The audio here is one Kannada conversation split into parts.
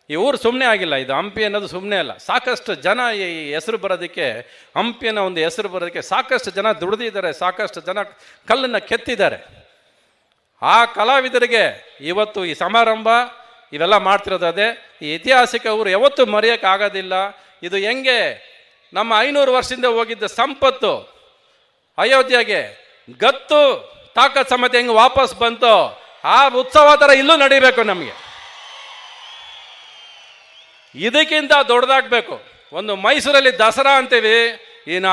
ಈ ಊರು ಸುಮ್ಮನೆ ಆಗಿಲ್ಲ, ಇದು ಹಂಪಿ ಅನ್ನೋದು ಸುಮ್ಮನೆ ಅಲ್ಲ. ಸಾಕಷ್ಟು ಜನ ಈ ಹೆಸರು ಬರೋದಕ್ಕೆ, ಹಂಪಿ ಅನ್ನೋ ಒಂದು ಹೆಸರು ಬರೋದಕ್ಕೆ ಸಾಕಷ್ಟು ಜನ ದುಡಿದಿದ್ದಾರೆ, ಸಾಕಷ್ಟು ಜನ ಕಲ್ಲನ್ನು ಕೆತ್ತಿದ್ದಾರೆ. ಆ ಕಲಾವಿದರಿಗೆ ಇವತ್ತು ಈ ಸಮಾರಂಭ ಇವೆಲ್ಲ ಮಾಡ್ತಿರೋದು ಅದೇ. ಈ ಐತಿಹಾಸಿಕ ಊರು ಯಾವತ್ತೂ ಮರೆಯೋಕ್ಕಾಗೋದಿಲ್ಲ. ಇದು ಹೆಂಗೆ ನಮ್ಮ 500 ವರ್ಷದಿಂದ ಹೋಗಿದ್ದ ಸಂಪತ್ತು ಅಯೋಧ್ಯೆಗೆ ಗತ್ತು ತಾಕತ್ ಸಮೇತ ಹೆಂಗೆ ವಾಪಸ್ ಬಂತು, ಆ ಉತ್ಸವ ಥರ ಇಲ್ಲೂ ನಡೀಬೇಕು. ನಮಗೆ ಇದಕ್ಕಿಂತ ದೊಡ್ಡದಾಗಬೇಕು. ಒಂದು ಮೈಸೂರಲ್ಲಿ ದಸರಾ ಅಂತೀವಿ, ಇನ್ನು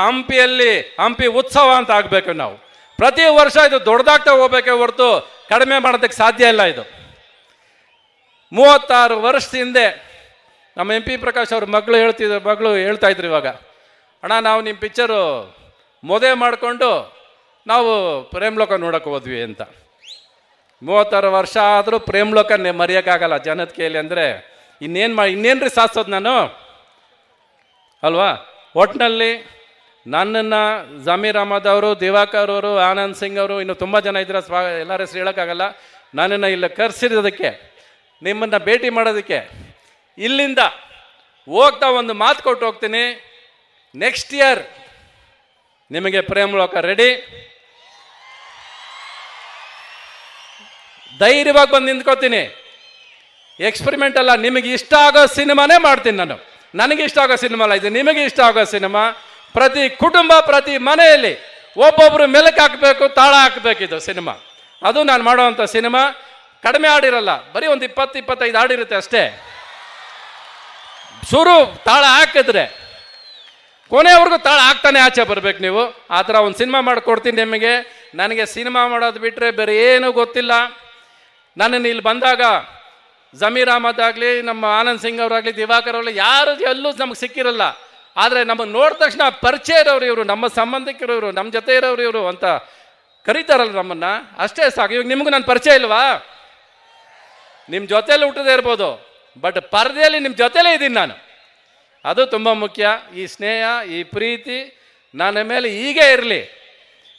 ಹಂಪಿ ಉತ್ಸವ ಅಂತ ಆಗಬೇಕು. ನಾವು ಪ್ರತಿ ವರ್ಷ ಇದು ದೊಡ್ಡದಾಗ್ತಾ ಹೋಗ್ಬೇಕೆ ಹೊರತು ಕಡಿಮೆ ಮಾಡೋದಕ್ಕೆ ಸಾಧ್ಯ ಇಲ್ಲ. ಇದು 36 ವರ್ಷದ ಹಿಂದೆ ನಮ್ಮ MP ಪ್ರಕಾಶ್ ಅವ್ರ ಮಗಳು ಹೇಳ್ತಾ ಇದ್ರು, ಇವಾಗ ಅಣ್ಣ ನಾವು ನಿಮ್ಮ ಪಿಕ್ಚರು ಮದುವೆ ಮಾಡಿಕೊಂಡು ನಾವು ಪ್ರೇಮ್ಲೋಕ ನೋಡೋಕೆ ಹೋದ್ವಿ ಅಂತ. 36 ವರ್ಷ ಆದರೂ ಪ್ರೇಮ್ಲೋಕ ಮರೆಯೋಕ್ಕಾಗಲ್ಲ ಜನದ ಕೈಯಲ್ಲಿ. ಅಂದರೆ ಇನ್ನೇನ್ರಿ ಸಾಧಿಸೋದು ನಾನು ಅಲ್ವಾ? ಒಟ್ಟಿನಲ್ಲಿ ನನ್ನನ್ನು ಜಮೀರ್ ಅಹಮದ್ ಅವರು, ದಿವಾಕರ್ ಅವರು, ಆನಂದ್ ಸಿಂಗ್ ಅವರು, ಇನ್ನು ತುಂಬ ಜನ ಇದ್ರೆ ಎಲ್ಲರ ಹೆಸರು ಹೇಳೋಕ್ಕಾಗಲ್ಲ. ನನ್ನನ್ನು ಇಲ್ಲಿ ಕರೆಸಿರೋದಕ್ಕೆ, ನಿಮ್ಮನ್ನು ಭೇಟಿ ಮಾಡೋದಕ್ಕೆ, ಇಲ್ಲಿಂದ ಹೋಗ್ತಾ ಒಂದು ಮಾತು ಕೊಟ್ಟು ಹೋಗ್ತೀನಿ. ನೆಕ್ಸ್ಟ್ ಇಯರ್ ನಿಮಗೆ ಪ್ರೇಮ್ಲೋಕ ರೆಡಿ. ಧೈರ್ಯವಾಗಿ ಬಂದು ನಿಂತ್ಕೋತೀನಿ. ಎಕ್ಸ್ಪೆರಿಮೆಂಟ್ ಅಲ್ಲ, ನಿಮಗೆ ಇಷ್ಟ ಆಗೋ ಸಿನಿಮಾನೇ ಮಾಡ್ತೀನಿ ನಾನು. ನನಗೆ ಇಷ್ಟ ಆಗೋ ಸಿನಿಮಾ ಅಲ್ಲ ಇದು, ನಿಮಗೆ ಇಷ್ಟ ಆಗೋ ಸಿನಿಮಾ. ಪ್ರತಿ ಕುಟುಂಬ, ಪ್ರತಿ ಮನೆಯಲ್ಲಿ ಒಬ್ಬೊಬ್ರು ಮೆಲುಕು ಹಾಕಬೇಕು, ತಾಳ ಹಾಕಬೇಕು. ಇದು ಸಿನಿಮಾ, ಅದು ನಾನು ಮಾಡೋವಂಥ ಸಿನಿಮಾ. ಕಡಿಮೆ ಹಾಡಿರಲ್ಲ, ಬರೀ ಒಂದು 20-25 ಹಾಡಿರುತ್ತೆ ಅಷ್ಟೇ. ಶುರು ತಾಳ ಹಾಕಿದ್ರೆ ಕೊನೆವರೆಗೂ ತಾಳ ಹಾಕ್ತಾನೆ ಆಚೆ ಬರ್ಬೇಕು ನೀವು. ಆ ಥರ ಒಂದು ಸಿನಿಮಾ ಮಾಡಿಕೊಡ್ತೀನಿ ನಿಮಗೆ. ನನಗೆ ಸಿನಿಮಾ ಮಾಡೋದು ಬಿಟ್ಟರೆ ಬೇರೆ ಏನೂ ಗೊತ್ತಿಲ್ಲ. ನನ್ನನ್ನು ಇಲ್ಲಿ ಬಂದಾಗ ಜಮೀರ್ ಅಹಮದ್ ಆಗಲಿ, ನಮ್ಮ ಆನಂದ್ ಸಿಂಗ್ ಅವರಾಗಲಿ, ದಿವಾಕರ್ ಅವರಾಗಲಿ, ಯಾರು ಎಲ್ಲೂ ನಮಗೆ ಸಿಕ್ಕಿರಲ್ಲ. ಆದರೆ ನಮಗೆ ನೋಡಿದ ತಕ್ಷಣ ಪರಿಚಯ ಇರೋರು ಇವರು, ನಮ್ಮ ಸಂಬಂಧಿಕರು ಇವರು, ನಮ್ಮ ಜೊತೆ ಇರೋರು ಇವರು ಅಂತ ಕರೀತಾರಲ್ಲ ನಮ್ಮನ್ನು, ಅಷ್ಟೇ ಸಾಕು. ಇವಾಗ ನಿಮಗೂ ನನ್ನ ಪರಿಚಯ ಇಲ್ವಾ? ನಿಮ್ಮ ಜೊತೆಯಲ್ಲಿ ಹುಟ್ಟದೇ ಇರ್ಬೋದು, ಬಟ್ ಪರದೆಯಲ್ಲಿ ನಿಮ್ಮ ಜೊತೆಲೇ ಇದ್ದೀನಿ ನಾನು. ಅದು ತುಂಬ ಮುಖ್ಯ. ಈ ಸ್ನೇಹ, ಈ ಪ್ರೀತಿ ನನ್ನ ಮೇಲೆ ಹೀಗೆ ಇರಲಿ.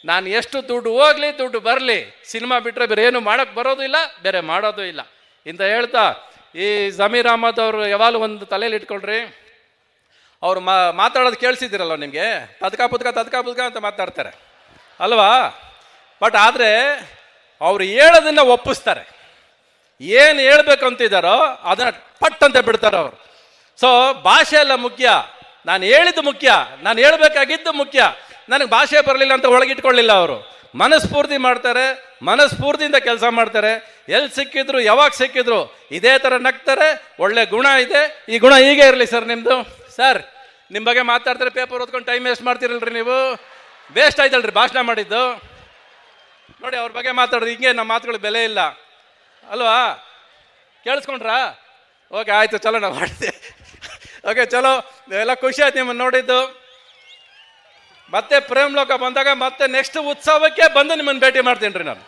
ನಾನು ಎಷ್ಟು ದುಡ್ಡು ಹೋಗಲಿ, ದುಡ್ಡು ಬರಲಿ, ಸಿನಿಮಾ ಬಿಟ್ಟರೆ ಬೇರೆ ಏನು ಮಾಡೋಕ್ಕೆ ಬರೋದು ಇಲ್ಲ, ಬೇರೆ ಮಾಡೋದು ಇಲ್ಲ ಇಂತ ಹೇಳ್ತಾ, ಈ ಜಮೀರ್ ಅಹಮದ್ ಅವರು ಯಾವಾಗಲೂ ಒಂದು ತಲೆಯಲ್ಲಿ ಇಟ್ಕೊಳ್ರಿ. ಅವ್ರು ಮಾತಾಡೋದು ಕೇಳಿಸಿದ್ದೀರಲ್ಲ ನಿಮಗೆ, ತದ್ಕಾ ಪುದ್ಕ ಅಂತ ಮಾತಾಡ್ತಾರೆ ಅಲ್ವಾ? ಬಟ್ ಆದರೆ ಅವ್ರು ಹೇಳೋದನ್ನ ಒಪ್ಪಿಸ್ತಾರೆ. ಏನು ಹೇಳ್ಬೇಕು ಅಂತಿದ್ದಾರೋ ಅದನ್ನು ಪಟ್ ಅಂತ ಬಿಡ್ತಾರೆ ಅವರು. ಸೊ ಭಾಷೆ ಎಲ್ಲ ಮುಖ್ಯ, ನಾನು ಹೇಳಿದ್ದು ಮುಖ್ಯ, ನಾನು ಹೇಳಬೇಕಾಗಿದ್ದು ಮುಖ್ಯ. ನನಗೆ ಭಾಷೆ ಬರಲಿಲ್ಲ ಅಂತ ಒಳಗಿಟ್ಕೊಳ್ಳಿಲ್ಲ ಅವರು. ಮನಸ್ಫೂರ್ತಿ ಮಾಡ್ತಾರೆ, ಮನಸ್ಫೂರ್ತಿಯಿಂದ ಕೆಲಸ ಮಾಡ್ತಾರೆ. ಎಲ್ಲಿ ಸಿಕ್ಕಿದ್ರು, ಯಾವಾಗ ಸಿಕ್ಕಿದ್ರು ಇದೇ ಥರ ನಗ್ತಾರೆ. ಒಳ್ಳೆ ಗುಣ ಇದೆ. ಈ ಗುಣ ಹೀಗೆ ಇರಲಿ ಸರ್ ನಿಮ್ಮದು. ಸರ್ ನಿಮ್ಮ ಬಗ್ಗೆ ಮಾತಾಡ್ತಾರೆ, ಪೇಪರ್ ಓದ್ಕೊಂಡು ಟೈಮ್ ವೇಸ್ಟ್ ಮಾಡ್ತಿರಲ್ರಿ ನೀವು. ವೇಸ್ಟ್ ಆಯ್ತಲ್ರಿ ಭಾಷಣ ಮಾಡಿದ್ದು. ನೋಡಿ ಅವ್ರ ಬಗ್ಗೆ ಮಾತಾಡೋದು ಹಿಂಗೆ, ನಮ್ಮ ಮಾತುಗಳು ಬೆಲೆ ಇಲ್ಲ ಅಲ್ವಾ? ಕೇಳಿಸ್ಕೊಂಡ್ರಾ? ಓಕೆ ಆಯಿತು, ಚಲೋ ನಾವು ಮಾಡ್ತೀವಿ. ಓಕೆ ಚಲೋ, ಎಲ್ಲ ಖುಷಿ ಆಯ್ತು ನಿಮ್ಮನ್ನು ನೋಡಿದ್ದು. ಮತ್ತೆ ಪ್ರೇಮ್ಲೋಕ ಬಂದಾಗ ಮತ್ತೆ ನೆಕ್ಸ್ಟ್ ಉತ್ಸವಕ್ಕೆ ಬಂದು ನಿಮ್ಮನ್ನು ಭೇಟಿ ಮಾಡ್ತೀನಿ ರೀ ನಾನು.